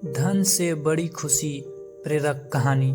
धन से बड़ी खुशी प्रेरक कहानी।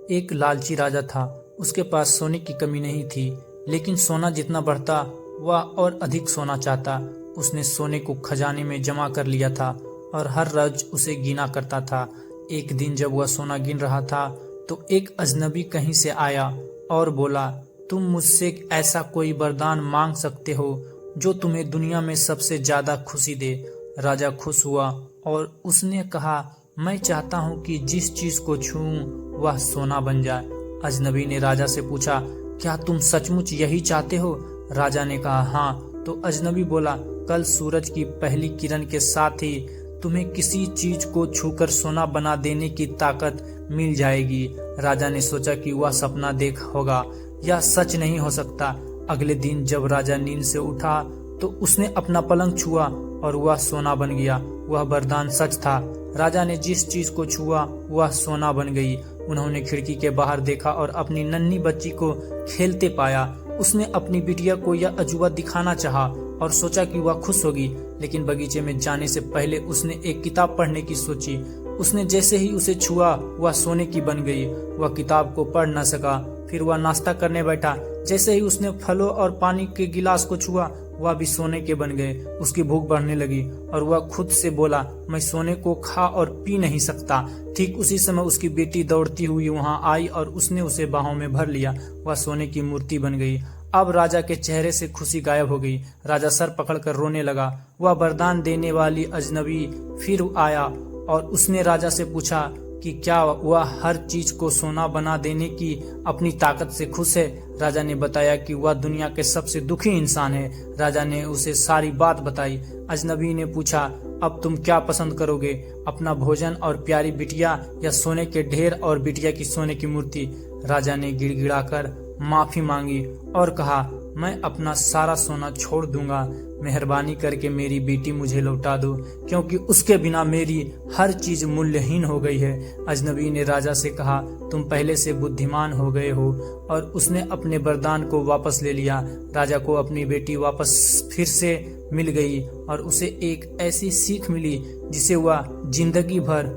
एक लालची राजा था। उसके पास सोने की कमी नहीं थी, लेकिन सोना जितना बढ़ता वह और अधिक सोना चाहता। उसने सोने को खजाने में जमा कर लिया था और हर रोज उसे गिना करता था। एक दिन जब वह सोना गिन रहा था तो एक अजनबी कहीं से आया और बोला, तुम मुझसे ऐसा कोई वरदान मांग सकते हो जो तुम्हें दुनिया में सबसे ज्यादा खुशी दे। राजा खुश हुआ और उसने कहा, मैं चाहता हूँ कि जिस चीज को छूऊं वह सोना बन जाए। अजनबी ने राजा से पूछा, क्या तुम सचमुच यही चाहते हो? राजा ने कहा, हाँ। तो अजनबी बोला, कल सूरज की पहली किरण के साथ ही तुम्हें किसी चीज को छूकर सोना बना देने की ताकत मिल जाएगी। राजा ने सोचा कि वह सपना देख होगा, यह सच नहीं हो सकता। अगले दिन जब राजा नींद से उठा तो उसने अपना पलंग छुआ और वह सोना बन गया। वह वरदान सच था। राजा ने जिस चीज को छुआ वह सोना बन गई। उन्होंने खिड़की के बाहर देखा और अपनी नन्ही बच्ची को खेलते पाया। उसने अपनी बिटिया को यह अजूबा दिखाना चाहा और सोचा कि वह खुश होगी, लेकिन बगीचे में जाने से पहले उसने एक किताब पढ़ने की सोची। उसने जैसे ही उसे छुआ वह सोने की बन गई। वह किताब को पढ़ न सका। फिर वह नाश्ता करने बैठा। जैसे ही उसने फलों और पानी के गिलास को छुआ वह भी सोने के बन गए। उसकी भूख बढ़ने लगी और वह खुद से बोला, मैं सोने को खा और पी नहीं सकता। ठीक उसी समय उसकी बेटी दौड़ती हुई वहां आई और उसने उसे बाहों में भर लिया। वह सोने की मूर्ति बन गई। अब राजा के चेहरे से खुशी गायब हो गई। राजा सर पकड़कर रोने लगा। वह वरदान देने वाली अजनबी फिर आया और उसने राजा से पूछा कि क्या वह हर चीज को सोना बना देने की अपनी ताकत से खुश है। राजा ने बताया कि वह दुनिया के सबसे दुखी इंसान है। राजा ने उसे सारी बात बताई। अजनबी ने पूछा, अब तुम क्या पसंद करोगे, अपना भोजन और प्यारी बिटिया या सोने के ढेर और बिटिया की सोने की मूर्ति? राजा ने गिड़गिड़ाकर माफी मांगी और कहा, मैं अपना सारा सोना छोड़ दूंगा। मेहरबानी करके मेरी बेटी मुझे लौटा दो, क्योंकि उसके बिना मेरी हर चीज मूल्यहीन हो गई है। अजनबी ने राजा से कहा, तुम पहले से बुद्धिमान हो गए हो, और उसने अपने वरदान को वापस ले लिया। राजा को अपनी बेटी वापस फिर से मिल गई और उसे एक ऐसी सीख मिली जिसे वह जिंदगी भर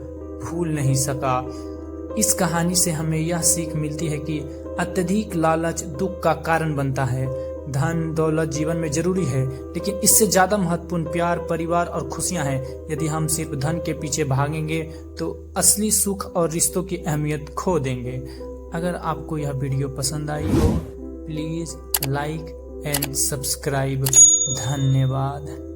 भूल नहीं सका। इस कहानी से हमें यह सीख मिलती है कि अत्यधिक लालच दुख का कारण बनता है। धन दौलत जीवन में जरूरी है, लेकिन इससे ज्यादा महत्वपूर्ण प्यार, परिवार और खुशियां हैं। यदि हम सिर्फ धन के पीछे भागेंगे तो असली सुख और रिश्तों की अहमियत खो देंगे। अगर आपको यह वीडियो पसंद आई हो, प्लीज लाइक एंड सब्सक्राइब। धन्यवाद।